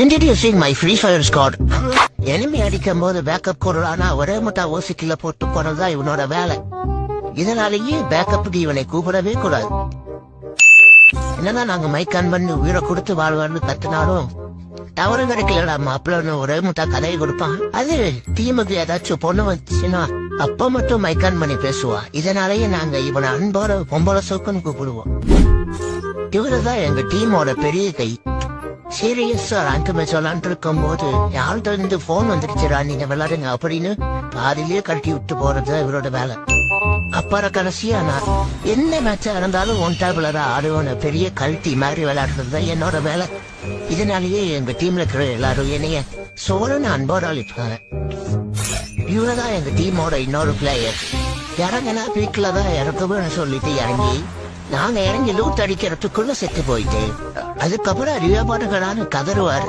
Introducing my Free Fire squad. enemy அடிக்கும் போது backup கொடுறானா ஒரே முட்டா ஓசிக்கில போட்டு போனதுதான் இவனோட வேலை. இதனாலேயே பேக்கப்புக்கு இவனை கூப்பிடவே கூடாது. என்னதான் நாங்க மைக் ஆன் பண்ணி உயிரை கொடுத்து வாழ்வான்னு கத்துனாலும் டவரு கிடைக்கலடா மாப்பிள்ளன்னு ஒரே முட்டா கதையை கொடுப்பான். அது டீமுக்கு ஏதாச்சும் பொண்ணு வந்துச்சுன்னா அப்ப மட்டும் மைக் ஆன் பண்ணி பேசுவா. இதனாலேயே நாங்க இவனை அன்போட பொம்பளை சோக்குன்னு கூப்பிடுவோம். இவருதான் எங்க டீமோட பெரிய கை. சீரியஸா ரேங்க் மேட்ச் விளாண்டு இருக்கும் போது யார்கிட்ட இருந்து போன் வந்துடுச்சுடா நீங்க விளையாடுங்க அப்படின்னு பாதிலேயே கழட்டி விட்டு போறது இவரோட வேலை. அப்புறம் கடைசியா நான் என்ன மேட்சா இருந்தாலும் ஒன் டேபிள தான் ஆடுவோன்னு பெரிய கழட்டி மாதிரி விளையாடுறது தான் என்னோட வேலை. இதனாலேயே எங்க டீம்ல இருக்கிற எல்லாரும் என்னைய சோழன்னு அன்போட அழிப்பாங்க. இவரதான் எங்க டீமோட இன்னொரு பிளேயர். இறங்கினா வீட்டுல தான் இறக்குவேன்னு சொல்லிட்டு இறங்கி நாங்க இறங்கி லூட் அடிக்கிறதுக்குள்ள செத்து போயிட்டு அதுக்கப்புறம் அறிவாபாடுகளான்னு கதறுவாரு.